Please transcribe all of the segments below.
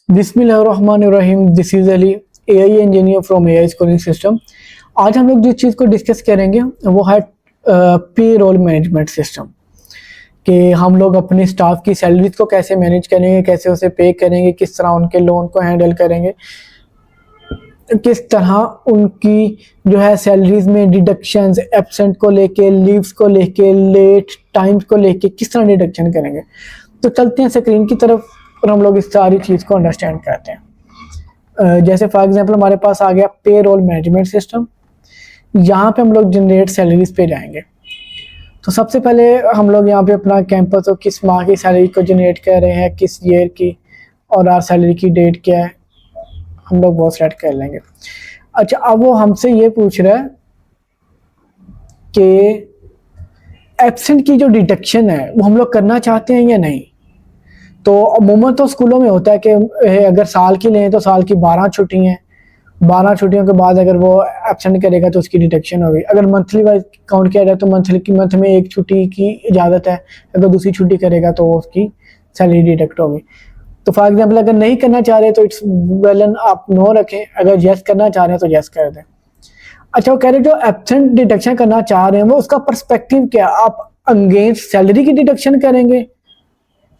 बिस्मिल्लाहिर्रहमानिर्रहीम। This is Ali, AI engineer from AI scoring system. आज हम लोग जिस चीज़ को डिस्कस करेंगे वो है पे रोल मैनेजमेंट सिस्टम, कि हम लोग अपने स्टाफ की सैलरीज को कैसे मैनेज करेंगे, कैसे उसे पे करेंगे, किस तरह उनके लोन को हैंडल करेंगे, किस तरह उनकी जो है सैलरीज में डिडक्शंस, एब्सेंट को लेके, लीव्स को लेके, लेट टाइम्स को लेके किस तरह डिडक्शन करेंगे। तो चलते हैं स्क्रीन की तरफ और हम लोग इस सारी चीज़ को अंडरस्टैंड करते हैं। जैसे फॉर एग्जांपल हमारे पास आ गया पे रोल मैनेजमेंट सिस्टम। यहाँ पे हम लोग जनरेट सैलरीज पे जाएंगे। तो सबसे पहले हम लोग यहाँ पे अपना कैंपस और किस माह की सैलरी को जनरेट कर रहे हैं, किस ईयर की, और आर सैलरी की डेट क्या है, हम लोग वो सेलेक्ट कर लेंगे। अच्छा, अब वो हमसे ये पूछ रहा है कि एब्सेंट की जो डिडक्शन है वो हम लोग करना चाहते हैं या नहीं। तो अमूमन तो स्कूलों में होता है कि अगर साल की लें तो साल की 12 छुट्टी हैं, 12 छुट्टियों के बाद अगर वो एब्सेंट करेगा तो उसकी डिडक्शन होगी। अगर मंथली वाइज काउंट किया जाए तो मंथ में एक छुट्टी की इजाज़त है, अगर दूसरी छुट्टी करेगा तो उसकी सैलरी डिडक्ट होगी। तो फॉर एग्जांपल अगर नहीं करना चाह रहे तो इट्स वेल एंड आप नो रखें, अगर यस करना चाह रहे हैं तो यस कर दें। अच्छा, वो कह रहे जो एब्सेंट डिडक्शन करना चाह रहे हैं वो उसका पर्सपेक्टिव क्या, आप अगेंस्ट सैलरी की डिडक्शन करेंगे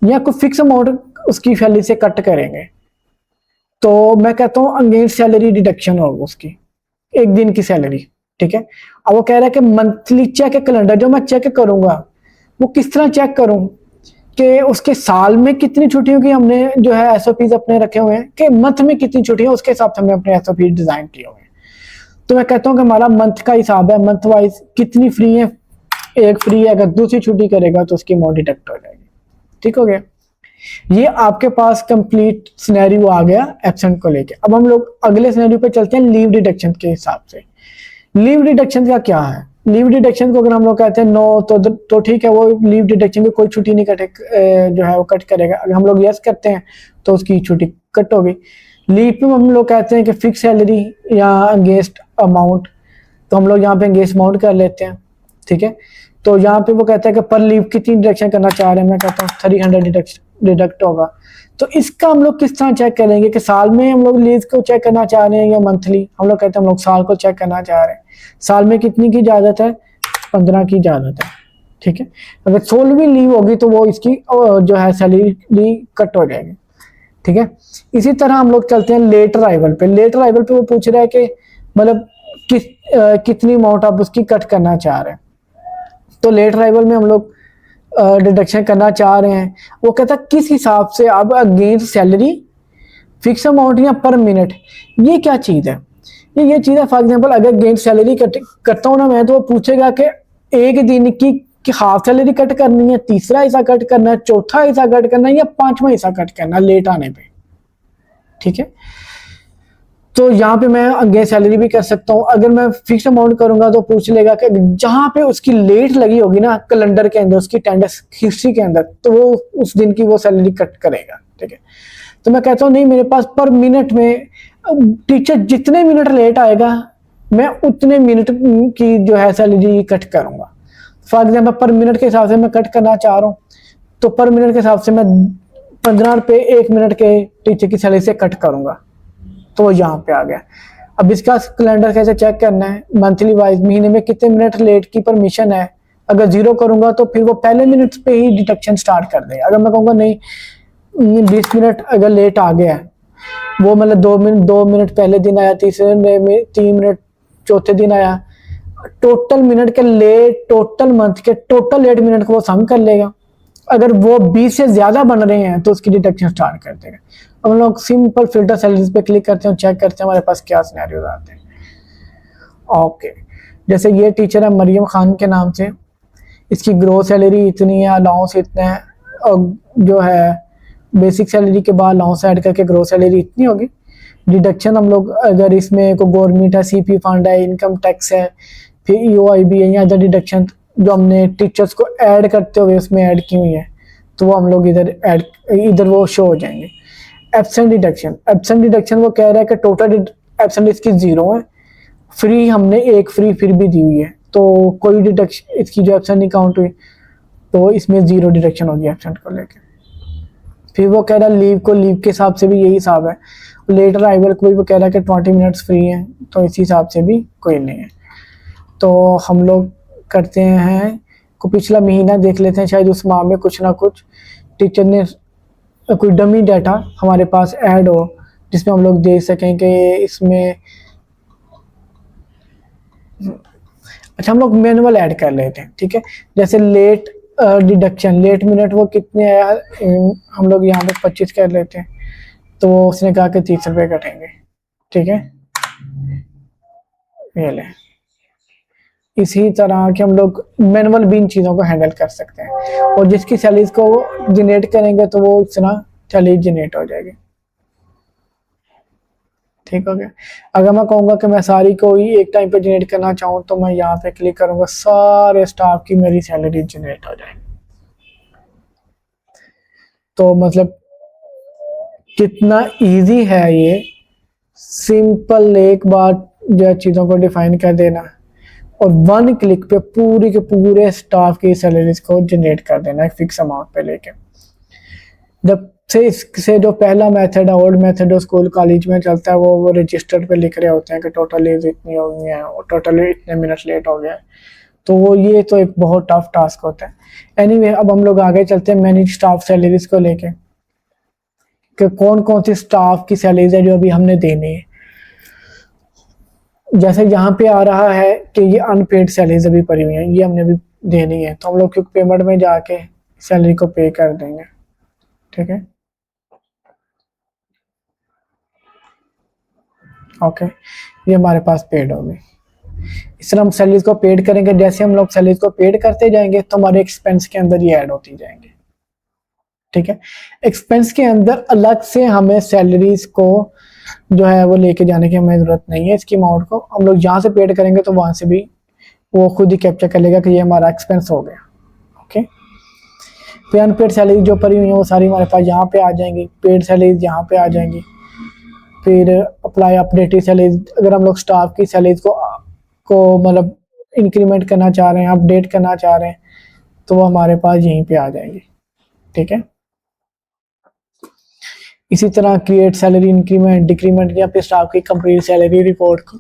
या कोई फिक्स अमाउंट उसकी सैलरी से कट करेंगे। तो मैं कहता हूँ अगेंस्ट सैलरी डिडक्शन होगी उसकी, एक दिन की सैलरी। ठीक है। अब वो कह रहा है कि मंथली चेक कैलेंडर जो मैं चेक करूंगा वो किस तरह चेक करूं, कि उसके साल में कितनी छुट्टियों की हमने जो है एसओपीज अपने रखे हुए हैं, कि मंथ में कितनी छुट्टियां उसके हिसाब से हमने अपने एसओपी डिजाइन किए हुए हैं। तो मैं कहता हूँ कि हमारा मंथ का हिसाब है, मंथ वाइज कितनी फ्री है, एक फ्री है, अगर दूसरी छुट्टी करेगा तो उसकी अमाउंट डिडक्ट हो जाएगी। ठीक हो गया। ये आपके पास कंप्लीट सिनेरियो आ गया एब्सेंट को लेके। अब हम लोग अगले सिनेरियो पे चलते हैं लीव डिडक्शन के हिसाब से। लीव डिडक्शन का क्या है, लीव डिडक्शन को अगर हम लोग कहते हैं नो तो ठीक है, वो लीव डिडक्शन में कोई छुट्टी नहीं कटे, जो है वो कट करेगा। अगर हम लोग यस करते हैं तो उसकी छुट्टी कट होगी। लीव पे हम लोग कहते हैं कि फिक्स सैलरी या अगेंस्ट अमाउंट, तो हम लोग यहाँ पे अगेंस्ट अमाउंट कर लेते हैं। ठीक है। तो यहाँ पे वो कहता है कि पर लीव कितनी डिडक्शन करना चाह रहे हैं, मैं कहता हूँ 300 डिडक्ट होगा। तो इसका हम लोग किस तरह चेक करेंगे कि साल में हम लोग लीव को चेक करना चाह रहे हैं या मंथली। हम लोग कहते हैं हम लोग साल को चेक करना चाह रहे हैं। साल में कितनी की इजाजत है, 15 की इजाजत है। ठीक है। अगर 16वीं लीव होगी तो वो इसकी जो है सैलरी कट हो जाएगी। ठीक है। इसी तरह हम लोग चलते हैं लेट अराइवल पे। लेट अराइवल पे वो पूछ रहा है कि मतलब कितनी अमाउंट आप उसकी कट करना चाह रहे हैं। तो लेट अराइवल में हम लोग डिडक्शन करना चाह रहे हैं। वो कहता है किस हिसाब से, आप अगेंस्ट सैलरी, फिक्स अमाउंट या पर मिनट। ये क्या चीज़ है, ये चीज़ है। फॉर एग्जांपल अगर अगेंस्ट सैलरी करता हूँ ना मैं, तो वो पूछेगा कि एक दिन की हाफ सैलरी कट करनी है, तीसरा हिस्सा कट करना है, चौथा हिस्सा कट करना है या पांचवा हिस्सा कट करना है लेट आने पे। ठीक है। तो यहाँ पे मैं अगेंस्ट सैलरी भी कर सकता हूँ। अगर मैं फिक्स अमाउंट करूंगा तो पूछ लेगा कि जहां पे उसकी लेट लगी होगी ना कैलेंडर के अंदर, उसकी टेंडर हिस्ट्री के अंदर, तो वो उस दिन की वो सैलरी कट करेगा। ठीक है। तो मैं कहता हूँ नहीं, मेरे पास पर मिनट में टीचर जितने मिनट लेट आएगा मैं उतने मिनट की जो है सैलरी कट करूंगा। फॉर एग्जाम्पल पर मिनट के हिसाब से मैं कट करना चाह रहा हूँ, तो पर मिनट के हिसाब से मैं 15 रुपये 1 मिनट के टीचर की सैलरी से कट करूंगा। तो वो यहाँ पे आ गया। अब इसका कैलेंडर कैसे चेक करना है, मंथली वाइज महीने में कितने मिनट लेट की परमिशन है। अगर 0 करूंगा तो फिर वो पहले मिनट पे ही डिडक्शन स्टार्ट कर देगा। अगर मैं कहूँगा नहीं 20 मिनट अगर लेट आ गया है, वो मतलब 2 मिनट पहले दिन आया, तीसरे में 3 मिनट चौथे दिन आया, टोटल मिनट के लेट, टोटल मंथ के टोटल लेट मिनट को वो सम कर लेगा। अगर वो 20 से ज्यादा बन रहे हैं तो उसकी डिडक्शन स्टार्ट कर देगा। हम लोग सिंपल फिल्टर सैलरीज पे क्लिक करते हैं, चेक करते हैं हमारे पास क्या सिनेरियोज आते हैं। ओके, जैसे ये टीचर है मरियम खान के नाम से, इसकी ग्रोथ सैलरी इतनी है, अलाउंस इतने है, और जो है बेसिक सैलरी के बाद अलाउंस ऐड करके ग्रोथ सैलरी इतनी होगी। डिडक्शन हम लोग अगर इसमें कोई गवर्नमेंट है, सीपी फंड है, इनकम टैक्स है, फिर ईओआईबी है या अदर डिडक्शन जो हमने टीचर्स को ऐड करते हुए उसमें ऐड की हुई है, तो वो हम लोग इधर वो शो हो जाएंगे। एब्सेंट डिडक्शन वो कह रहा है कि टोटल एब्सेंट इसकी 0 है, फ्री हमने एक फ्री फिर भी दी हुई है, तो कोई डिडक्शन इसकी जो एब्सेंट नहीं काउंट हुई, तो इसमें 0 डिडक्शन होगी एब्सेंट को लेके। फिर वो कह रहा लीव के हिसाब से भी यही हिसाब है, लेट अराइवल को भी वो कह रहा है कि 20 मिनट्स फ्री हैं, तो इसी हिसाब से भी कोई नहीं है। तो हम लोग करते हैं को पिछला महीना देख लेते हैं, शायद उस माह में कुछ ना कुछ टीचर ने कोई डमी डाटा हमारे पास ऐड हो जिसमें हम लोग देख सकें कि इसमें, अच्छा हम लोग मैनुअल ऐड कर लेते हैं, ठीक है। जैसे लेट डिडक्शन, लेट मिनट वो कितने हैं, हम लोग यहाँ पे 25 कर लेते हैं, तो उसने कहा कि 30 रुपये कटेंगे, ठीक है। ये ले, इसी तरह के हम लोग मैनुअल भी इन चीज़ों को हैंडल कर सकते हैं, और जिसकी सैलरीज को जनरेट करेंगे तो वो इस तरह सैलरी जनरेट हो जाएगी, ठीक हो गया। अगर मैं कहूँगा कि मैं सारी को ही एक टाइम पे जनरेट करना चाहूँ तो मैं यहाँ पे क्लिक करूँगा, सारे स्टाफ की मेरी सैलरी जनरेट हो जाएगी। तो मतलब कितना इजी है ये, सिंपल एक बार जो चीज़ों को डिफाइन कर देना और 1 क्लिक पे पूरी के पूरे स्टाफ की सैलरीज को जनरेट कर देना एक फिक्स अमाउंट पे लेके। जब से इससे जो पहला मेथड है, ओल्ड मेथड जो स्कूल कॉलेज में चलता है, वो रजिस्टर पे लिख रहे होते हैं कि टोटल एज इतनी हो गई है और टोटल इतने मिनट लेट हो गया, तो वो ये तो एक बहुत टफ टास्क होता है। एनीवे अब हम लोग आगे चलते हैं मैनेज स्टाफ सैलरीज को लेके, कि कौन कौन सी स्टाफ की सैलरीज है जो अभी हमने देनी है। जैसे यहाँ पे आ रहा है कि ये अनपेड सैलरीज अभी पड़ी हुई है, ये हमने भी देनी है, तो हम लोग क्योंकि पेमेंट में जाके सैलरी को पे कर देंगे, ठीक है। ओके, ये हमारे पास पेड होगी। इस तरह हम सैलरीज को पेड करेंगे, जैसे हम लोग सैलरीज को पेड करते जाएंगे तो हमारे एक्सपेंस के अंदर ये ऐड होती जाएंगे, ठीक है। एक्सपेंस के अंदर अलग से हमें सैलरीज को जो है वो लेके जाने की हमें जरूरत नहीं है, इसकी अमाउंट को हम लोग जहाँ से पेड करेंगे तो वहां से भी वो खुद ही कैप्चर कर लेगा कि ये हमारा एक्सपेंस हो गया, ओके। फिर अनपेड सैलरी जो पड़ी हुई है वो सारी हमारे पास यहाँ पे आ जाएंगी, पेड सैलरीज यहाँ पे आ जाएंगी। फिर अप्लाई अपडेटेड सैलरीज, अगर हम लोग स्टाफ की सैलरीज को मतलब इंक्रीमेंट करना चाह रहे हैं, अपडेट करना चाह रहे हैं, तो वो हमारे पास यहीं पे आ जाएंगे, ठीक है। इसी तरह क्रिएट सैलरी इंक्रीमेंट डिक्रीमेंट या फिर स्टाफ की कंप्लीट सैलरी रिपोर्ट को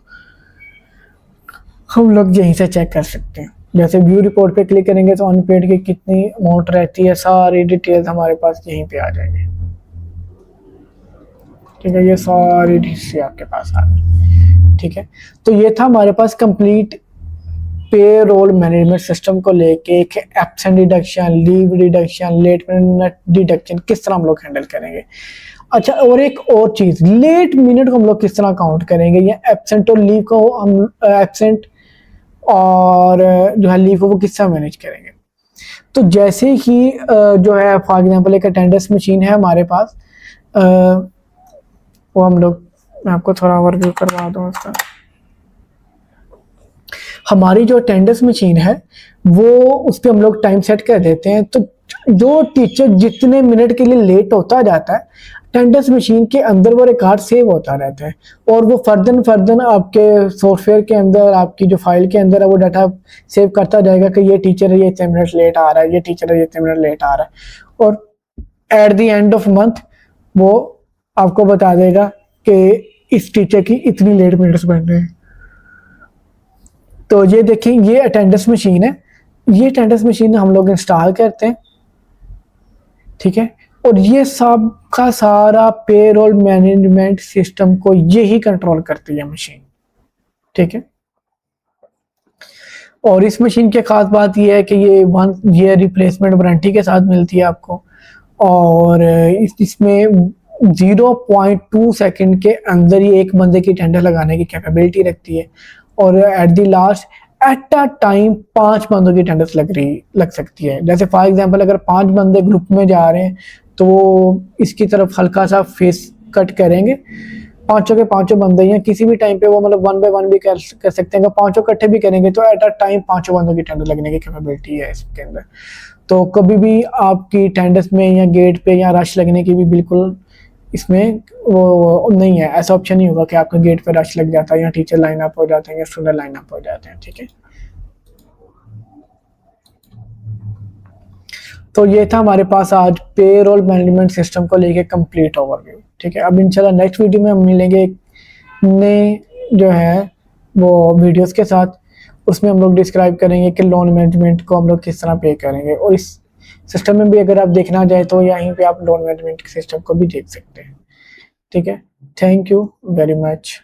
हम लोग यहीं से चेक कर सकते हैं। जैसे व्यू रिपोर्ट पे क्लिक करेंगे तो अनपेड की कितनी अमाउंट रहती है, सारी डिटेल्स हमारे पास यहीं पे आ जाएंगे, ठीक है। ये सारी डिटेल्स आपके पास आ गई, ठीक है। तो ये था हमारे पास complete payroll management system को लेके एक absent deduction, leave deduction, late minute deduction किस तरह हम लोग हैंडल करेंगे। अच्छा, और एक और चीज, लेट मिनट को हम लोग किस तरह काउंट करेंगे, या एब्सेंट और लीव को हम एब्सेंट और जो है लीव को वो किस तरह मैनेज करेंगे। तो जैसे ही जो है फॉर एग्जांपल एक अटेंडेंस मशीन है हमारे पास, वो हम लोग, मैं आपको थोड़ा ओवरव्यू करवा दूं उसका। हमारी जो अटेंडेंस मशीन है वो उस पर हम लोग टाइम सेट कर देते हैं, तो जो टीचर जितने मिनट के लिए लेट होता जाता है अटेंडेंस मशीन के अंदर वो रिकॉर्ड सेव होता रहता है, और वो फर्दन आपके सॉफ्टवेयर के अंदर, आपकी जो फाइल के अंदर है वो डाटा सेव करता जाएगा कि ये टीचर है, ये इतने मिनट लेट आ रहा है, ये टीचर है, ये इतने मिनट लेट आ रहा है, और at the end of month वो आपको बता देगा कि इस टीचर की इतनी लेट मिनट्स बन रहे हैं। तो ये देखिए, ये अटेंडेंस मशीन है, ये अटेंडेंस मशीन हम लोग इंस्टॉल करते हैं, ठीक है। और ये सब का सारा पेरोल मैनेजमेंट सिस्टम को यही कंट्रोल करती है मशीन, ठीक है। और इस मशीन की खास बात यह है कि ये 1 ईयर रिप्लेसमेंट वारंटी के साथ मिलती है आपको, और इसमें 0.2 सेकंड के अंदर ही एक बंदे की टेंडर लगाने की कैपेबिलिटी रखती है, और at the last at a time 5 बंदों की टेंडर्स लग सकती है। जैसे फॉर एग्जांपल अगर 5 बंदे ग्रुप में जा रहे हैं तो इसकी तरफ हल्का सा फेस कट करेंगे, पांचों के पांचों बंदे हैं, किसी भी टाइम पे वो मतलब 1 बाय 1 भी कर सकते हैं। अगर पांचों इकट्ठे भी करेंगे तो एट अ टाइम 5 बंदों की टेंडर लगने की कैपेबिलिटी है इसके अंदर। तो कभी भी आपकी टेंडर्स में या गेट पे या रश लगने की भी बिल्कुल इसमें वो नहीं है, ऐसा ऑप्शन नहीं होगा कि आपके गेट पे रश लग जाता है या टीचर लाइन अप हो जाते हैं या स्टूडेंट लाइन अप हो जाते हैं, ठीक है। तो ये था हमारे पास आज पेरोल मैनेजमेंट सिस्टम को लेके कंप्लीट ओवरव्यू। ठीक है, अब इंशाल्लाह नेक्स्ट वीडियो में हम मिलेंगे एक नए जो है वो वीडियोस के साथ। उसमें हम लोग डिस्क्राइब करेंगे कि लोन मैनेजमेंट को हम लोग किस तरह पे करेंगे, और इस सिस्टम में भी अगर आप देखना चाहें तो यहीं पे आप लोन मैनेजमेंट के सिस्टम को भी देख सकते हैं। ठीक है, थैंक यू वेरी मच।